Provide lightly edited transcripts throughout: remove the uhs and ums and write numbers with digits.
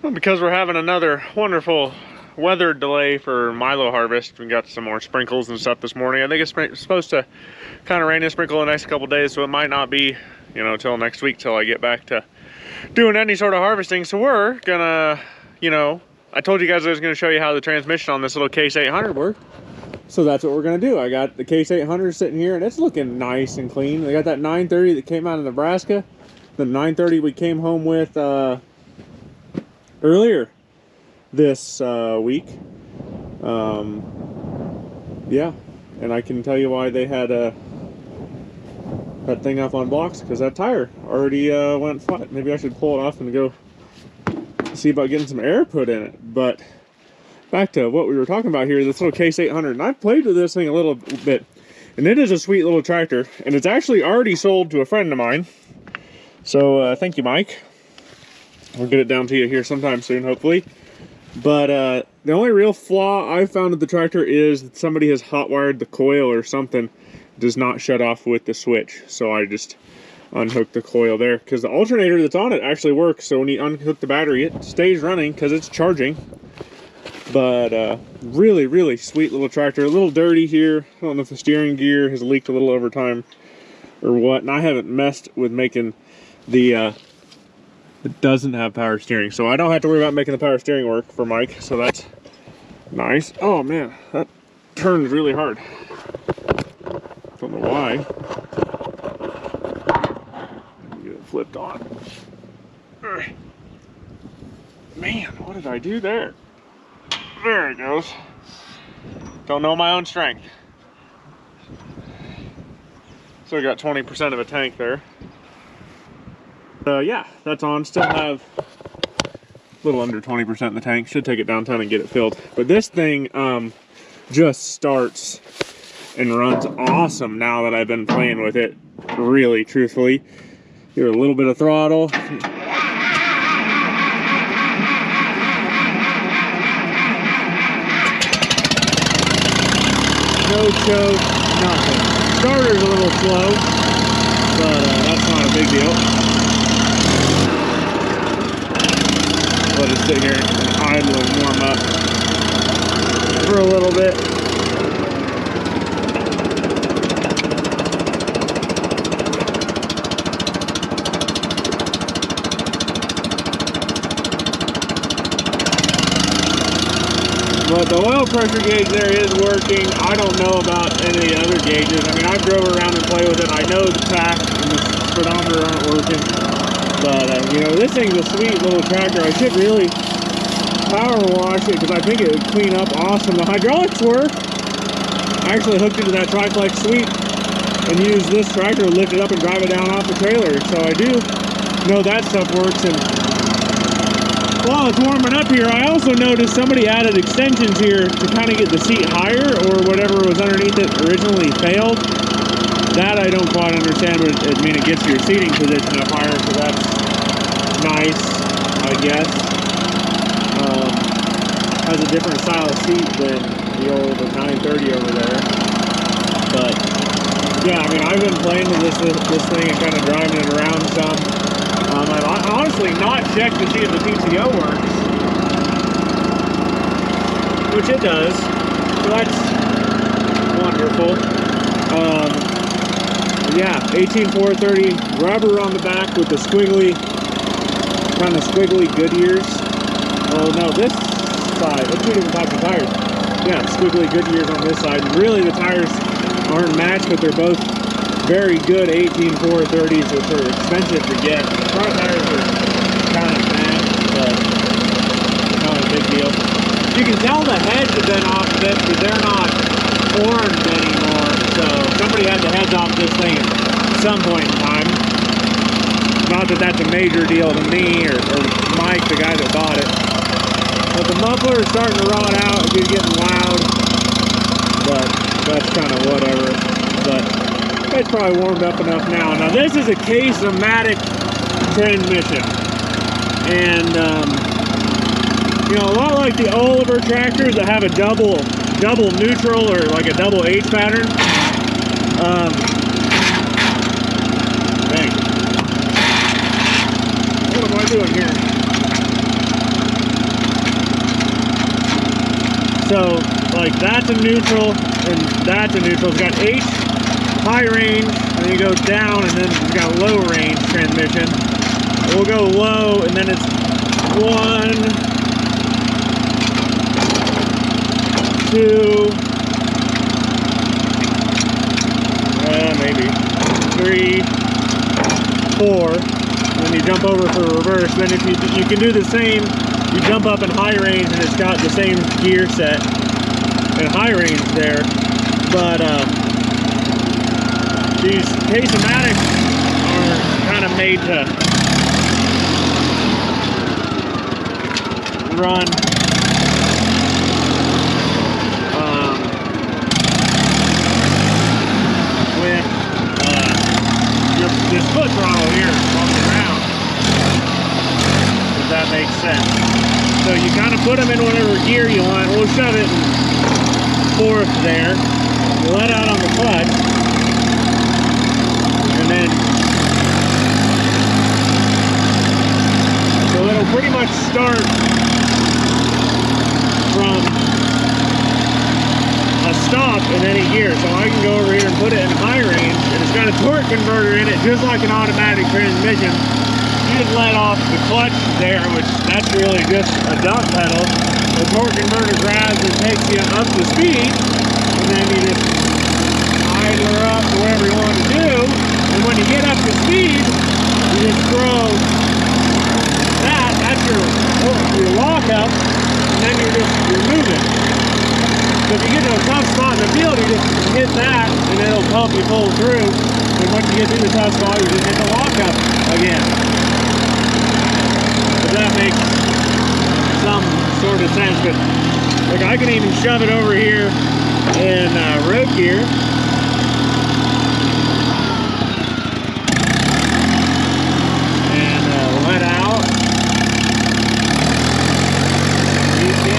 Well, because we're having another wonderful weather delay for milo harvest, we got some more sprinkles and stuff this morning. I think it's supposed to kind of rain and sprinkle the next couple days, so it might not be, you know, till next week till I get back to doing any sort of harvesting. So we're gonna, you know, I told you guys I was gonna show you how the transmission on this little Case 800 worked. So that's what we're gonna do. I got the Case 800 sitting here and it's looking nice and clean. I got that 930 that came out of Nebraska. The 930 we came home with earlier this week. Yeah, and I can tell you why they had that thing up on blocks, because that tire already went flat. Maybe I should pull it off and go see about getting some air put in it. But back to what we were talking about here, this little Case 800, and I've played with this thing a little bit, and it is a sweet little tractor, and it's actually already sold to a friend of mine. So thank you, Mike. We'll get it down to you here sometime soon, hopefully. But the only real flaw I found with the tractor is that somebody has hot-wired the coil or something. It does not shut off with the switch. So I just unhooked the coil there, because the alternator that's on it actually works. So when you unhook the battery, it stays running because it's charging. But really, really sweet little tractor. A little dirty here. I don't know if the steering gear has leaked a little over time or what. And I haven't messed with making the... it doesn't have power steering, so I don't have to worry about making the power steering work for Mike, so that's nice. Oh man, that turns really hard. Don't know why. Get it flipped on. Man, what did I do there? There it goes. Don't know my own strength. So I got 20% of a tank there. Yeah, that's on. Still have a little under 20% in the tank. Should take it downtown and get it filled. But this thing just starts and runs awesome now that I've been playing with it. Really, truthfully. Give it a little bit of throttle. No choke, nothing. Starter's a little slow, but that's not a big deal. Let it sit here and idle and warm up for a little bit. But the oil pressure gauge there is working. I don't know about any of the other gauges. I mean, I've drove around and played with it. I know the tach and the speedometer aren't working. But, you know, this thing's a sweet little tractor. I should really power wash it because I think it would clean up awesome. The hydraulics work. I actually hooked into that Triflex suite and used this tractor to lift it up and drive it down off the trailer. So I do know that stuff works. And while it's warming up here, I also noticed somebody added extensions here to kind of get the seat higher, or whatever was underneath it originally failed. That I don't quite understand, but I mean, it gets your seating position up higher, so that's nice, I guess. Has a different style of seat than the old 930 over there. But yeah, I mean, I've been playing with this thing and kind of driving it around some. I've honestly not checked to see if the PTO works, which it does, so that's wonderful. Yeah, 18430 rubber on the back with the squiggly, kind of squiggly Goodyears. Oh no, this side, let's do different types of tires. Yeah, squiggly Goodyears on this side. Really, the tires aren't matched, but they're both very good 18430s, which are expensive to get. The front tires are kind of bad, but not a big deal. You can tell the heads have been off of it, but they're not horned anymore. So somebody had the heads off this thing at some point in time. Not that that's a major deal to me or Mike, the guy that bought it. But the muffler is starting to rot out. It's getting loud. But that's kind of whatever. But it's probably warmed up enough now. Now this is a Case O Matic transmission. And you know, a lot like the Oliver tractors that have a double neutral or like a double H pattern. Dang. What am I doing here? So like that's a neutral and that's a neutral. It's got H, high range, and then you go down, and then it's got low range transmission. We'll go low, and then it's 1, 2, maybe 3, 4. And then you jump over for reverse. Then if you can do the same, you jump up in high range, and it's got the same gear set in high range there. But these Case O Matic are kind of made to run with this foot throttle here on the ground, if that makes sense. So you kind of put them in whatever gear you want. We'll shove it in 4th there. You let out on the clutch, and then so it'll pretty much start from a stop in any gear. So I can go over here and put it in high range, and it's got a torque converter in it just like an automatic transmission. You just let off the clutch there, which that's really just a dump pedal. The torque converter grabs and takes you up to speed, and then you just idle her up to wherever you want to do. And when you get up to speed, you just throw that's your lockup, and then you're moving. So if you get to a tough spot in the field, you just hit that, and it'll help you pull through. And once you get through the tough spot, you just hit the lockup again. If that makes some sort of sense. But like I can even shove it over here in road gear. And let out. You get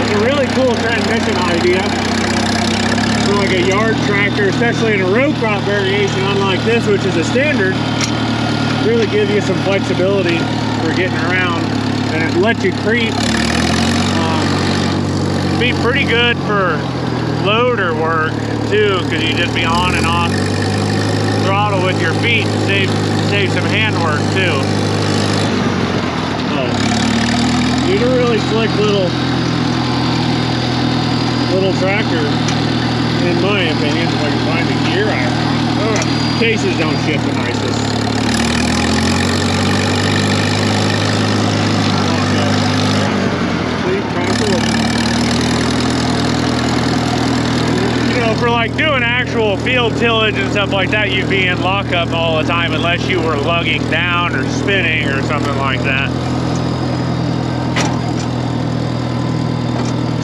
it's a really cool transmission idea for like a yard tractor, especially in a row crop variation, unlike this, which is a standard. Really gives you some flexibility for getting around, and it lets you creep. Be pretty good for loader work too, because you just be on and off throttle with your feet, save some hand work too. But these are really slick little tractor, in my opinion. If I can find the gear, cases don't ship the nicest. See, kind of cool. You know, for like doing actual field tillage and stuff like that, you'd be in lockup all the time unless you were lugging down or spinning or something like that.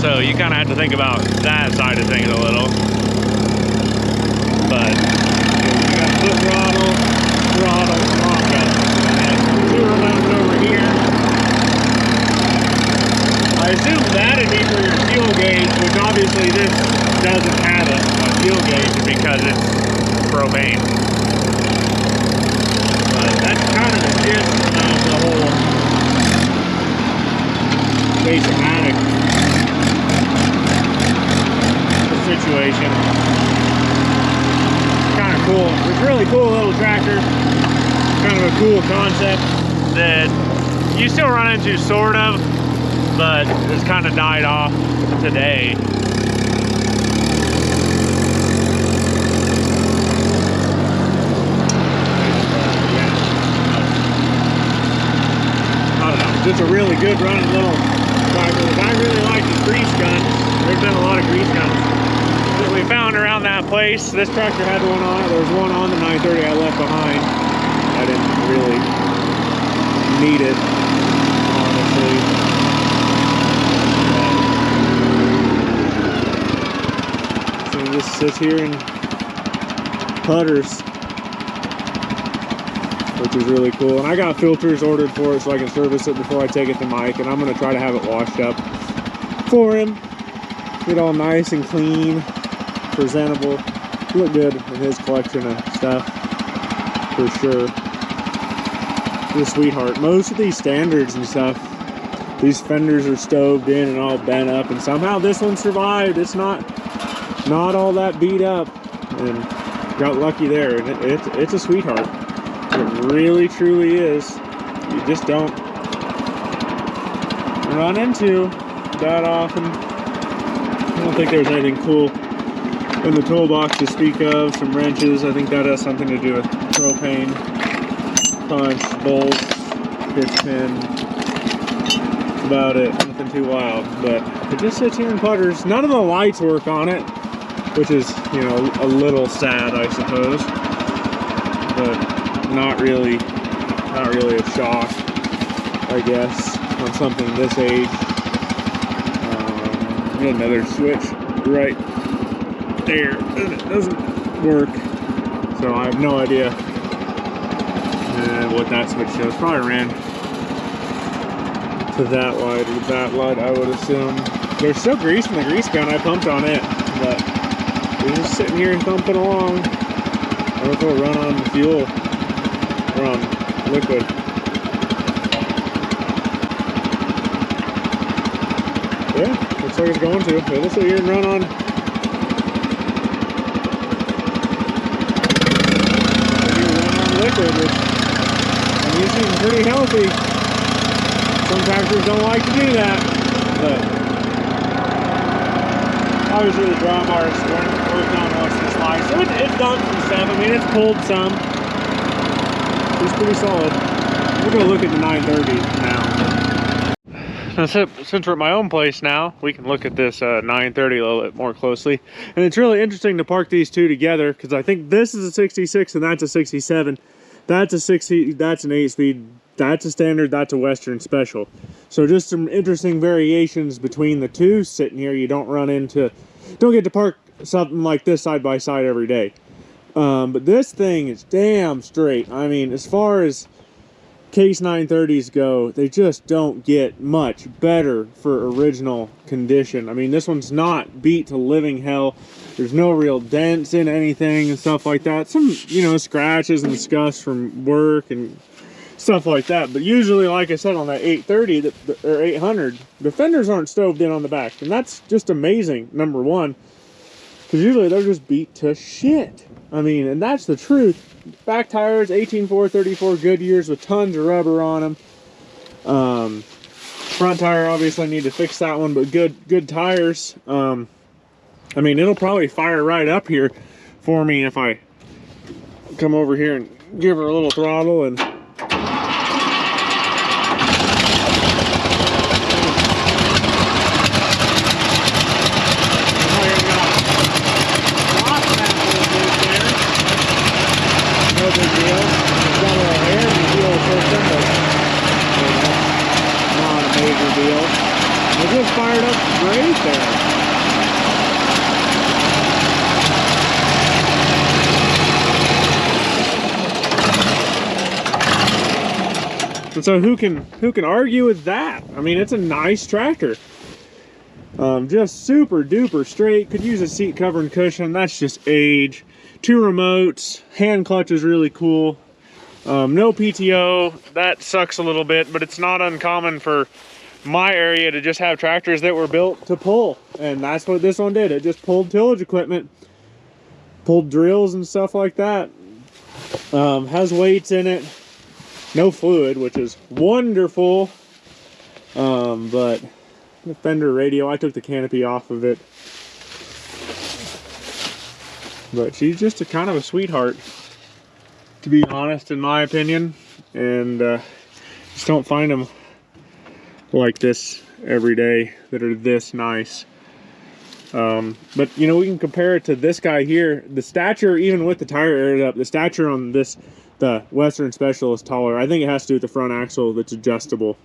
So you kind of have to think about that side of things a little. But you got foot throttle, lockup, and two remotes over here. I assume that'd be for your fuel gauge, which obviously this doesn't have a fuel gauge because it's propane. But that's kind of the gist of the whole Case O Matic situation. Kind of cool. It's a really cool little tractor. Kind of a cool concept that you still run into, sort of, but it's kind of died off today. I don't know. It's a really good running little tractor. I really like the grease guns. There's been a lot of grease guns that we found around that place. This tractor had one on it. There was one on the 930 I left behind. I didn't really need it, honestly. So this sits here in putters, which is really cool. And I got filters ordered for it so I can service it before I take it to Mike. And I'm going to try to have it washed up for him. Get all nice and clean, presentable. look good in his collection of stuff, for sure. He's a sweetheart. Most of these standards and stuff, these fenders are stoved in and all bent up, and somehow this one survived. It's not all that beat up, and got lucky there. And it's a sweetheart. It really, truly is. You just don't run into that often. I don't think there's anything cool in the toolbox to speak of. Some wrenches. I think that has something to do with propane. Punch, bolts, pitch pin. That's about it. Nothing too wild. But it just sits here and putters. None of the lights work on it, which is, you know, a little sad, I suppose. But not really a shock, I guess, on something this age. Another switch right there, and it doesn't work, so I have no idea what that switch does. Probably ran to that light or that light, I would assume. There's still grease in the grease gun. I pumped on it, but we're just sitting here thumping along. I don't know if it'll run on fuel or on liquid. Yeah, looks like it's going to. It'll sit here and run on. Liquid, which I'm using pretty healthy. Some tractors don't like to do that, but obviously the drawbars weren't working on most of this line, so it's done some stuff. I mean, it's pulled some. It's pretty solid. We're gonna look at the 930 now. Since we're at my own place now, we can look at this 930 a little bit more closely. And it's really interesting to park these two together, because I think this is a 66 and that's a 67. That's a 60, that's an 8-speed, that's a standard, that's a Western Special. So just some interesting variations between the two sitting here. You don't get to park something like this side by side every day. But this thing is damn straight. I mean, as far as Case 930s go, they just don't get much better for original condition. I mean, this one's not beat to living hell. There's no real dents in anything and stuff like that. Some, you know, scratches and scuffs from work and stuff like that. But usually, like I said, on that 830 or 800, the fenders aren't stoved in on the back. And that's just amazing, number one. Because usually they're just beat to shit. I mean, and that's the truth. Back tires, 18.4, 34 Goodyears with tons of rubber on them. Front tire, obviously need to fix that one, but good tires. I mean, it'll probably fire right up here for me if I come over here and give her a little throttle and fired up great there. And so who can argue with that? I mean, it's a nice tractor. Just super duper straight. Could use a seat cover and cushion. That's just age. 2 remotes. Hand clutch is really cool. No PTO. That sucks a little bit, but it's not uncommon for my area to just have tractors that were built to pull, and that's what this one did. It just pulled tillage equipment, pulled drills and stuff like that. Has weights in it, no fluid, which is wonderful. But the fender radio, I took the canopy off of it, but she's just a kind of a sweetheart, to be honest, in my opinion. And just don't find them like this every day that are this nice. But you know, we can compare it to this guy here. The stature, even with the tire aired up, the stature on this, the Western Special, is taller. I think it has to do with the front axle that's adjustable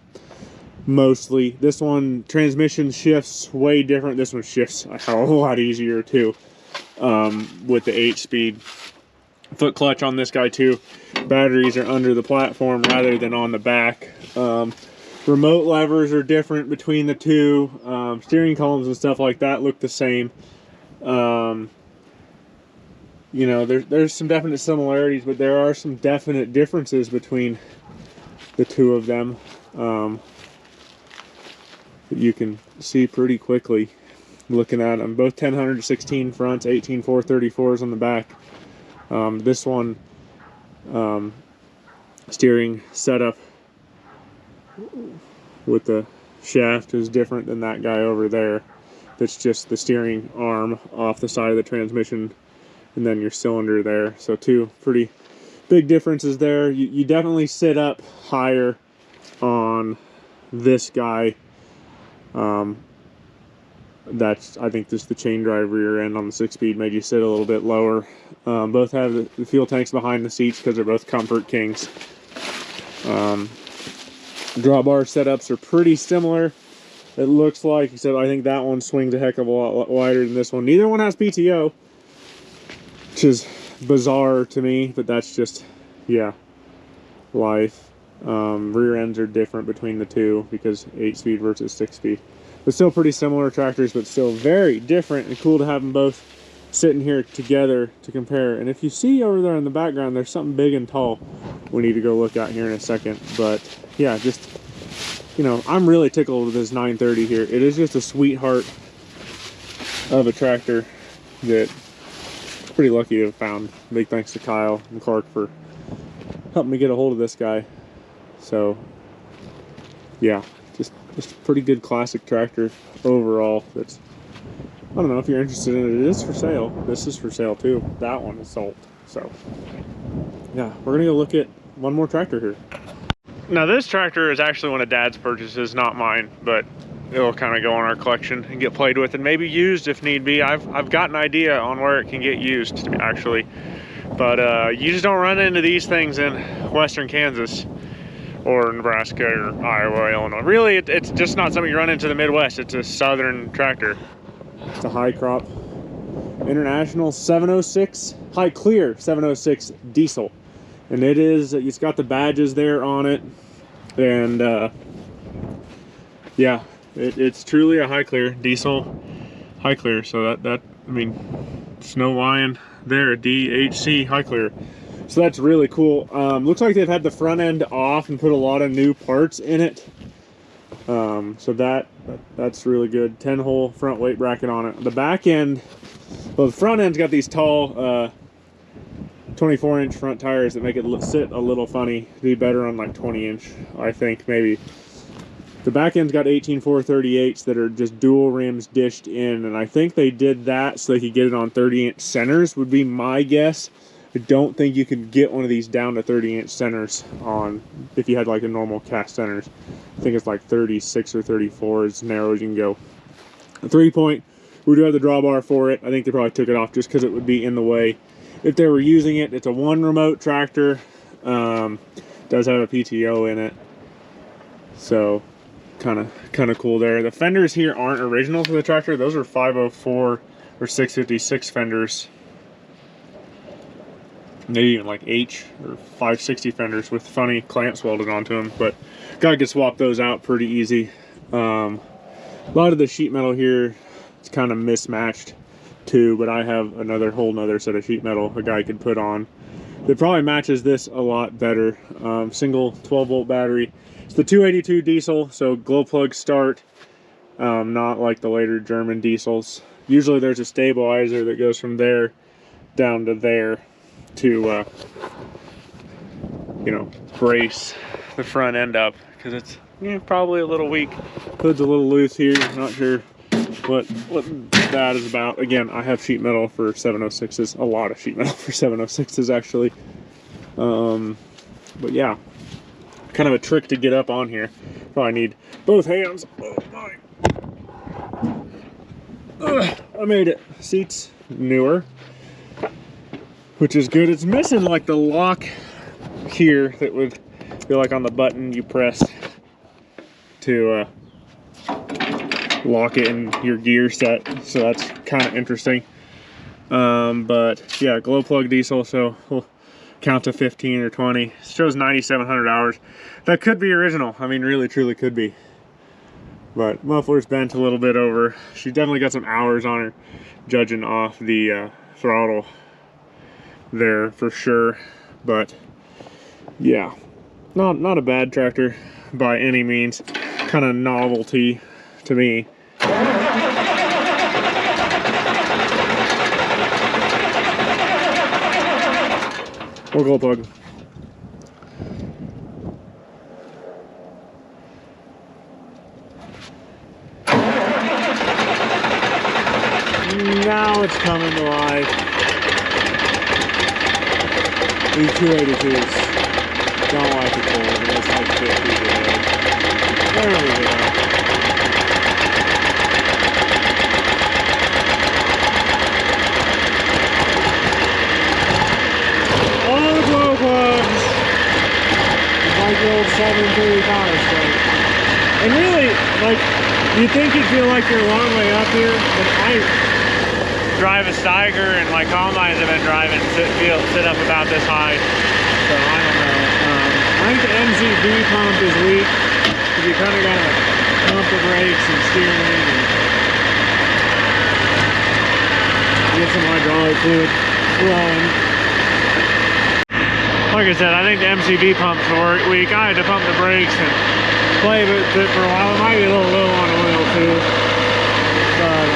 mostly. This one, transmission shifts way different. This one shifts a whole lot easier too, with the 8-speed. Foot clutch on this guy too. Batteries are under the platform rather than on the back. Remote levers are different between the two. Steering columns and stuff like that look the same. you know, there's some definite similarities, but there are some definite differences between the two of them that you can see pretty quickly looking at them. Both 10-116 fronts, 18-434s on the back. This one steering setup with the shaft is different than that guy over there. That's just the steering arm off the side of the transmission and then your cylinder there. So two pretty big differences there. You definitely sit up higher on this guy. That's, I think, just the chain drive rear end on the 6-speed made you sit a little bit lower. Both have the fuel tanks behind the seats because they're both Comfort Kings. Drawbar setups are pretty similar. It looks like, except I think that one swings a heck of a lot wider than this one. Neither one has PTO, which is bizarre to me, but that's just, yeah, life. Rear ends are different between the two because 8-speed versus 6-speed. But still pretty similar tractors, but still very different, and cool to have them both sitting here together to compare. And if you see over there in the background, there's something big and tall we need to go look at here in a second. But yeah, just, you know, I'm really tickled with this 930 here. It is just a sweetheart of a tractor that I'm pretty lucky to have found. Big thanks to Kyle and Clark for helping me get a hold of this guy. So yeah, just a pretty good classic tractor overall. That's, I don't know if you're interested in it. It is for sale. This is for sale too. That one is sold. So yeah, we're gonna go look at one more tractor here. Now this tractor is actually one of Dad's purchases, not mine, but it'll kind of go in our collection and get played with and maybe used if need be. I've got an idea on where it can get used actually, but you just don't run into these things in western Kansas or Nebraska or Iowa, Illinois. Really, it's just not something you run into the Midwest. It's a southern tractor. It's a high crop International 706, high clear 706 diesel. And it's got the badges there on it. And yeah, it's truly a high clear diesel, high clear. So that I mean, it's no lying there, DHC high clear. So that's really cool. Looks like they've had the front end off and put a lot of new parts in it. So that's really good. 10-hole front weight bracket on it. The back end, well, the front end's got these tall 24-inch front tires that make it sit a little funny. Be better on like 20-inch, I think, maybe. The back end's got 18-438s that are just dual rims dished in, and I think they did that so they could get it on 30-inch centers, would be my guess. I don't think you could get one of these down to 30-inch centers on, if you had like a normal cast centers. I think it's like 36 or 34 as narrow as you can go. A 3-point, we do have the drawbar for it. I think they probably took it off just because it would be in the way if they were using it. It's a one remote tractor. Does have a PTO in it. So kind of cool there. The fenders here aren't original for the tractor. Those are 504 or 656 fenders. Maybe even like H or 560 fenders with funny clamps welded onto them, but guy could swap those out pretty easy. A lot of the sheet metal here, it's kind of mismatched too, but I have whole nother set of sheet metal a guy could put on that probably matches this a lot better. Single 12-volt battery. It's the 282 diesel, so glow plug start, not like the later German diesels. Usually there's a stabilizer that goes from there down to there to you know, brace the front end up, because it's probably a little weak. Hood's a little loose here. Not sure what that is about. Again, I have sheet metal for 706s, a lot of sheet metal for 706s actually. But yeah, kind of a trick to get up on here. Probably need both hands. Oh my! I made it. Seats newer, which is good. It's missing like the lock here that would be like on the button you press to lock it in your gear set. So that's kind of interesting. But yeah, glow plug diesel, so we'll count to 15 or 20. It shows 9,700 hours. That could be original. I mean, really, truly could be. But muffler's bent a little bit over. She definitely got some hours on her, judging off the throttle there for sure. But yeah, not a bad tractor by any means. Kind of novelty to me. We'll go plug. Now it's coming to life. These 282s don't like it cold. It's like 50 today. There we go. All the glow plugs. It's like the old 735 straight. And really, like, you think you'd feel like you're a long way up here, but I drive a Steiger and my combines have been driving sit up about this high, so I don't know. I think the MZB pump is weak because you kind of got to pump the brakes and steering and get some hydraulic fluid flowing. Like I said, I think the MCB pumps were weak. I had to pump the brakes and play with it for a while. It might be a little low on oil too, but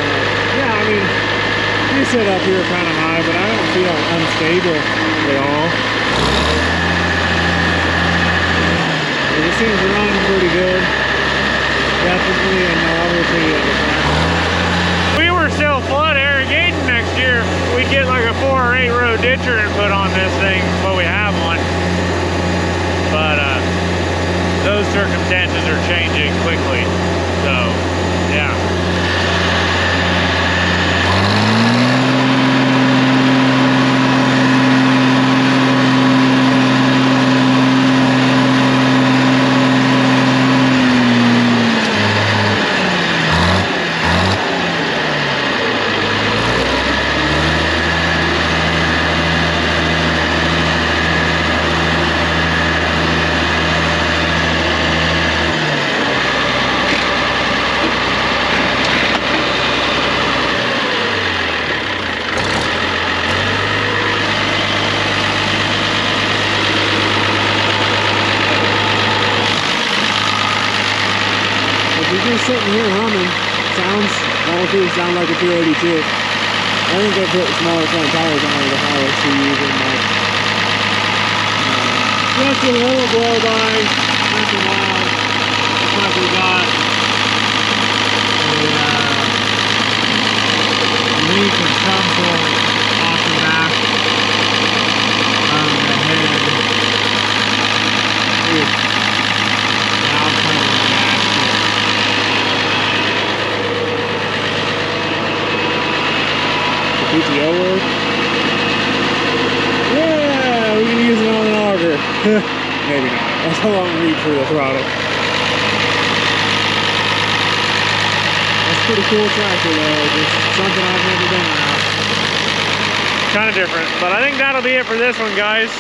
yeah, I mean, you sit up here kind of high, but I don't feel unstable at all. It seems to run pretty good. Definitely a novelty of the tractor. We were still flood irrigating next year. We'd get like a 4 or 8 row ditcher and put on this thing, but we have one. But those circumstances are changing quickly. So, yeah. Sitting here humming, all three sound like a 282. I think they put smaller front tires on the highest to use in that. Just a little blow by, nothing loud. Looks like we got a leak of some sort off the back of the head. PTO work? Yeah, we can use it on an auger. Maybe not. That's a long reach for the throttle. That's a pretty cool tractor though. Just something I've never been around. Kind of different, but I think that'll be it for this one, guys.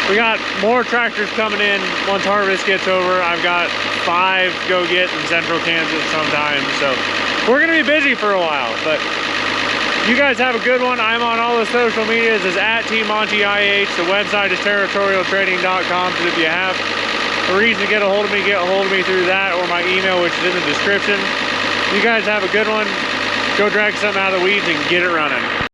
We got more tractors coming in once harvest gets over. I've got 5 to go get in central Kansas sometime, so we're gonna be busy for a while, but you guys have a good one. I'm on all the social medias as @TMontyIH. The website is territorialtrading.com, so if you have a reason to get a hold of me through that or my email, which is in the description. You guys have a good one. Go drag something out of the weeds and get it running.